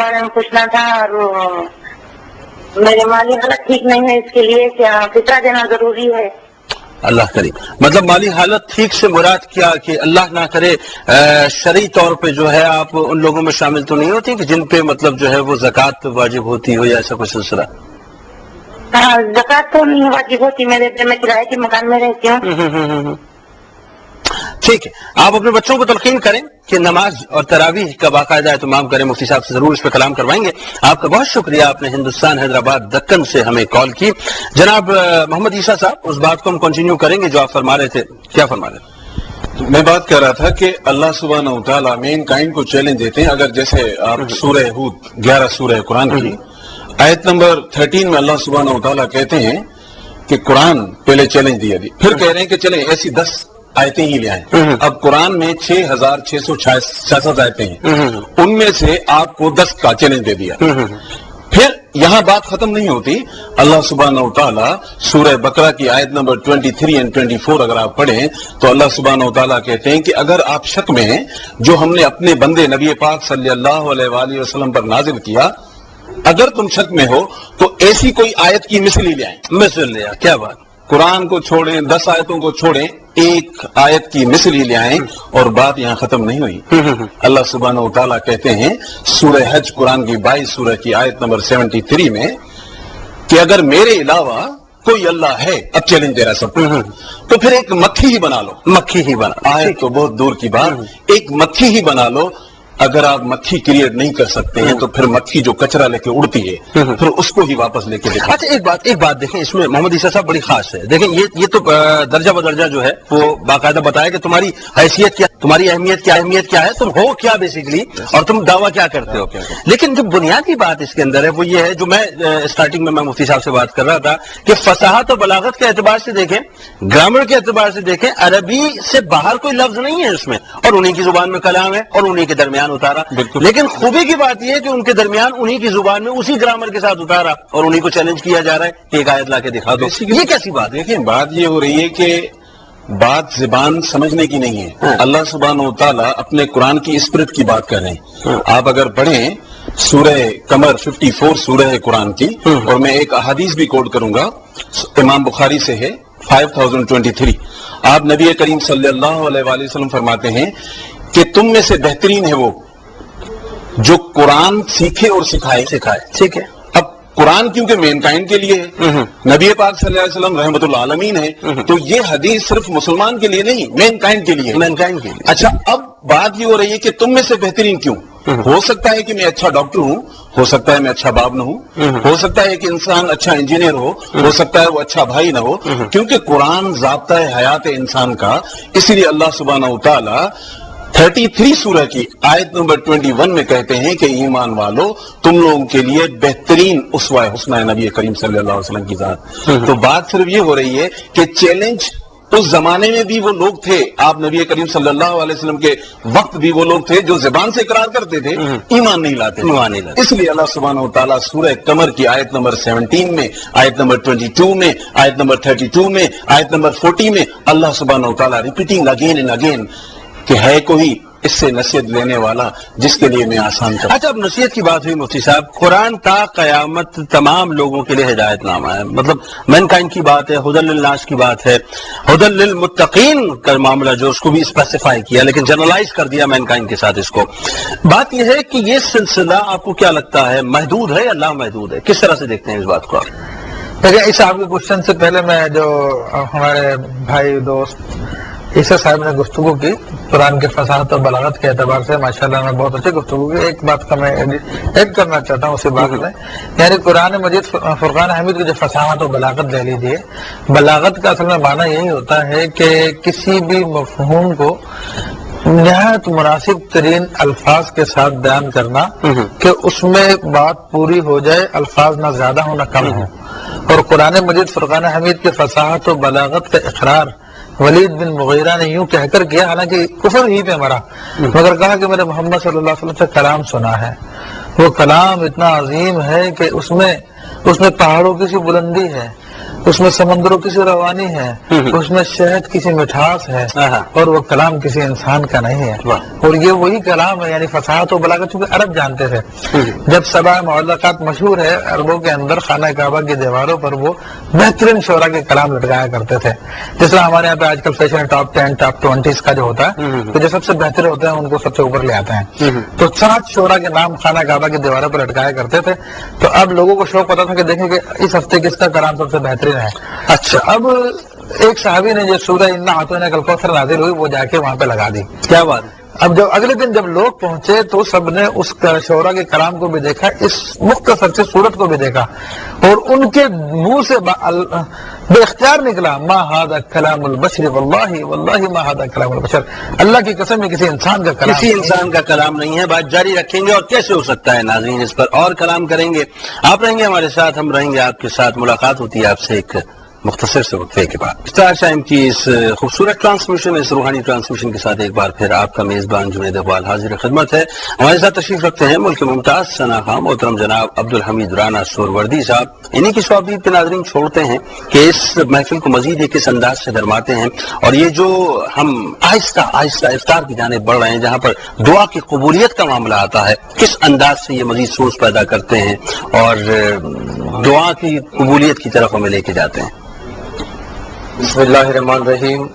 بارے میں پوچھنا تھا، اور میرے مالی حالت ٹھیک نہیں ہے، اس کے لیے کیا فطرہ دینا ضروری ہے؟ اللہ کریم، مطلب مالی حالت ٹھیک سے مراد کیا کہ اللہ نہ کرے شرعی طور پہ جو ہے آپ ان لوگوں میں شامل تو نہیں ہوتی کہ جن پہ مطلب جو ہے وہ زکوٰۃ واجب ہوتی ہو یا ایسا کوئی سلسلہ؟ ہاں، زکوٰۃ تو نہیں واجب ہوتی، میں کرائے کے مکان میں رہتی ہوں۔ ٹھیک ہے، آپ اپنے بچوں کو تلقین کریں کہ نماز اور تراویح کا باقاعدہ اہتمام کریں، مفتی صاحب سے ضرور اس پہ کلام کروائیں گے۔ آپ کا بہت شکریہ، آپ نے ہندوستان حیدرآباد دکن سے ہمیں کال کی۔ جناب محمد عیسیٰ صاحب، اس بات کو ہم کنٹینیو کریں گے جو آپ فرما رہے تھے، کیا فرما رہے تھے؟ میں بات کر رہا تھا کہ اللہ سبحانہ و تعالیٰ مین کائنڈ کو چیلنج دیتے ہیں۔ اگر جیسے آپ سورہ ہود 11 سورہ قرآن کی آیت نمبر 13 میں اللہ سبحانہ و تعالیٰ کہتے ہیں کہ قرآن پہلے چیلنج دیا دی، پھر کہہ رہے ہیں کہ چلیں ایسی 10 آیتیں ہی لے آئیں۔ اب قرآن میں 6666 آیتیں ہیں، ان میں سے آپ کو 10 کا چیلنج دے دیا۔ پھر یہاں بات ختم نہیں ہوتی، اللہ سبحانہ و تعالیٰ سورہ بقرہ کی آیت نمبر 23 اور 24 اگر آپ پڑھیں تو اللہ سبحانہ و تعالیٰ کہتے ہیں کہ اگر آپ شک میں ہیں جو ہم نے اپنے بندے نبی پاک صلی اللہ علیہ وآلہ وسلم پر نازل کیا، اگر تم شک میں ہو تو ایسی کوئی آیت کی مثل ہی لے آئیں۔ مثل لیا، کیا بات، قرآن کو چھوڑیں، 10 آیتوں کو چھوڑیں، ایک آیت کی مثل ہی لے آئیں، اور بات یہاں ختم نہیں ہوئی۔ اللہ سبحانہ و تعالیٰ کہتے ہیں سورہ حج قرآن کی 22 سورہ کی آیت نمبر 73 میں کہ اگر میرے علاوہ کوئی اللہ ہے، اب چیلنج دے رہا ہے سب کو، تو پھر ایک مکھی ہی بنا لو۔ مکھی ہی بنا، آیت تو بہت دور کی بات، ایک مکھی ہی بنا لو۔ اگر آپ مکھی کریٹ نہیں کر سکتے ہیں تو پھر مکھی جو کچرا لے کے اڑتی ہے پھر اس کو ہی واپس لے کے دکھا۔ اچھا ایک بات دیکھیں، اس میں محمد عیسیٰ صاحب بڑی خاص ہے، دیکھیں یہ تو درجہ بدرجہ جو ہے وہ باقاعدہ بتایا کہ تمہاری حیثیت کیا، تمہاری اہمیت کیا ہے، تم ہو کیا بیسیکلی، اور تم دعویٰ کیا کرتے ہو۔ لیکن جو بنیادی بات اس کے اندر ہے وہ یہ ہے، جو میں اسٹارٹنگ میں مفتی صاحب سے بات کر رہا تھا کہ فصاحت اور بلاغت کے اعتبار سے دیکھیں، گرامر کے اعتبار سے دیکھیں، عربی سے باہر کوئی لفظ نہیں ہے اس میں، اور انہی کی زبان میں کلام ہے اور انہی کے درمیان اتارا۔ لیکن خوبی کی بات یہ ہے کہ ان کے درمیان انہی کی زبان میں اسی گرامر کے ساتھ اتارا اور انہی کو چیلنج کیا جا رہا ہے کہ ایک آیت لا کے دکھا دو۔ یہ کیسی بات ہے؟ دیکھیں، بات یہ ہو رہی ہے کہ بات زبان سمجھنے کی نہیں ہے، اللہ سبحانہ و تعالیٰ اپنے قرآن کی اسپرٹ کی بات کر رہے ہیں۔ آپ اگر پڑھیں سورہ قمر 54 سورہ ہے قرآن کی، اور میں ایک احادیث بھی کوٹ کروں گا، امام بخاری سے ہے 5023۔ آپ نبی کریم صلی اللہ علیہ وآلہ وسلم فرماتے ہیں کہ تم میں سے بہترین ہے وہ جو قرآن سیکھے اور سکھائے۔ ٹھیک ہے، اب قرآن کیونکہ مین کائنڈ کے لیے ہے، نبی پاک صلی اللہ علیہ وسلم رحمت العالمین ہے، تو یہ حدیث صرف مسلمان کے لیے نہیں، مین کائنڈ کے لیے۔ اچھا، اب بات یہ ہو رہی ہے کہ تم میں سے بہترین کیوں؟ ہو سکتا ہے کہ میں اچھا ڈاکٹر ہوں، ہو سکتا ہے میں اچھا باپ نہ ہوں، ہو سکتا ہے کہ انسان اچھا انجینئر ہو سکتا ہے وہ اچھا بھائی نہ ہو، کیونکہ قرآن ضابطہ ہے حیات انسان کا۔ اسی لیے اللہ سبحانہ و تعالیٰ 33 سورہ کی آیت نمبر 21 میں کہتے ہیں کہ ایمان والو، تم لوگوں کے لیے بہترین اسوہ حسنہ ہے نبی کریم صلی اللہ علیہ وسلم کی ذات۔ تو بات صرف یہ ہو رہی ہے کہ چیلنج اس زمانے میں بھی وہ لوگ تھے، آپ نبی کریم صلی اللہ علیہ وسلم کے وقت بھی وہ لوگ تھے جو زبان سے اقرار کرتے تھے، ایمان نہیں لاتے۔ اس لیے اللہ سبحانہ و تعالیٰ سورہ قمر کی آیت نمبر 17 میں، آیت نمبر 22 میں، آیت نمبر 32 میں، آیت نمبر 40 میں اللہ سبحانہ و تعالیٰ ریپیٹنگ اگین اینڈ اگین کہ ہے کوئی اس سے نصیحت لینے والا جس کے لیے میں آسان کروں۔ اچھا، اب نصیحت کی بات ہوئی مفتی صاحب، قرآن تا قیامت تمام لوگوں کے لیے ہدایت نامہ ہے، مطلب مین کائنڈ کی بات ہے، ہدی للناس کی بات ہے، ہدی للمتقین کا معاملہ جو اس کو بھی اسپیسیفائی کیا، لیکن جنرلائز کر دیا مین کائنڈ کے ساتھ اس کو۔ بات یہ ہے کہ یہ سلسلہ آپ کو کیا لگتا ہے محدود ہے یا لامحدود ہے؟ کس طرح سے دیکھتے ہیں اس بات کو آپ؟ دیکھیں، اس آپ کے کوشچن سے پہلے میں جو ہمارے بھائی دوست عیسیٰ صاحب نے گفتگو کی قرآن کے فصاحت اور بلاغت کے اعتبار سے، ماشاءاللہ نے بہت اچھی گفتگو کی۔ ایک بات کا میں ایڈ کرنا چاہتا ہوں اسی بات میں، یعنی قرآن مجید فرقان حمید کی جو فصاحت اور بلاغت لے لیجیے، بلاغت کا اصل میں معنی یہی ہوتا ہے کہ کسی بھی مفہوم کو نہایت مناسب ترین الفاظ کے ساتھ بیان کرنا کہ اس میں بات پوری ہو جائے، الفاظ نہ زیادہ ہو نہ کم ہو۔ اور قرآن مجید فرقان حمید کے فصاحت و بلاغت کا اقرار ولید بن مغیرہ نے یوں کہہ کر کیا، حالانکہ کفر ہی پہ مرا، مگر کہا کہ میرے محمد صلی اللہ علیہ وسلم سے کلام سنا ہے، وہ کلام اتنا عظیم ہے کہ اس میں پہاڑوں کی سی بلندی ہے، اس میں سمندروں کی سی روانی ہے، اس میں شہد کی سی مٹھاس ہے، اور وہ کلام کسی انسان کا نہیں ہے، اور یہ وہی کلام ہے، یعنی فصاحت و بلاغت، چونکہ عرب جانتے تھے۔ جب سبع معلقات مشہور ہے، عربوں کے اندر خانہ کعبہ کی دیواروں پر وہ بہترین شعراء کے کلام لٹکایا کرتے تھے، جس طرح ہمارے یہاں پہ آج کل فیشن ٹاپ 10 ٹاپ 20 کا جو ہوتا ہے، تو جو سب سے بہتر ہوتے ہیں ان کو سب سے اوپر لے آتے ہیں، تو 7 شعراء کے نام خانہ کعبہ کی دیواروں پر لٹکایا کرتے تھے۔ تو اب لوگوں کو شوق پتا تھا کہ دیکھیں کہ اس ہفتے کس کا کلام سب سے بہترین ہے۔ اچھا، اب ایک صحابی نے جو سورہ انا اعطیناک الکوثر نازل ہوئی وہ جا کے وہاں پہ لگا دی۔ کیا بات! اب جب اگلے دن جب لوگ پہنچے تو سب نے اس شعراء کے کلام کو بھی دیکھا، اس مختصر سے صورت کو بھی دیکھا، اور ان کے منہ سے بے اختیار نکلا ما ھذا کلام البشر، واللہ واللہ ما ھذا کلام البشر، اللہ کی قسم یہ کسی انسان کا کلام، کسی انسان کا کلام نہیں ہے۔ بات جاری رکھیں گے، اور کیسے ہو سکتا ہے ناظرین، اس پر اور کلام کریں گے، آپ رہیں گے ہمارے ساتھ، ہم رہیں گے آپ کے ساتھ۔ ملاقات ہوتی ہے آپ سے ایک مختصر سے وقفے کے بعد۔ اسٹار ٹائم کی اس خوبصورت ٹرانسمیشن، اس روحانی ٹرانسمیشن کے ساتھ ایک بار پھر آپ کا میزبان جنید اقبال حاضر خدمت ہے۔ ہمارے ساتھ تشریف رکھتے ہیں ملک ممتاز ثنا خواہ محترم جناب عبدالحمید رانا سہروردی صاحب۔ انہی کی صحبت پہ ناظرین چھوڑتے ہیں کہ اس محفل کو مزید ایک اس انداز سے درماتے ہیں، اور یہ جو ہم آہستہ آہستہ افطار کی جانب بڑھ رہے ہیں، جہاں پر دعا کی قبولیت کا معاملہ آتا ہے، کس انداز سے یہ مزید سوچ پیدا کرتے ہیں اور دعا کی قبولیت کی طرف ہمیں لے کے جاتے ہیں۔ بسم اللہ الرحمن الرحیم۔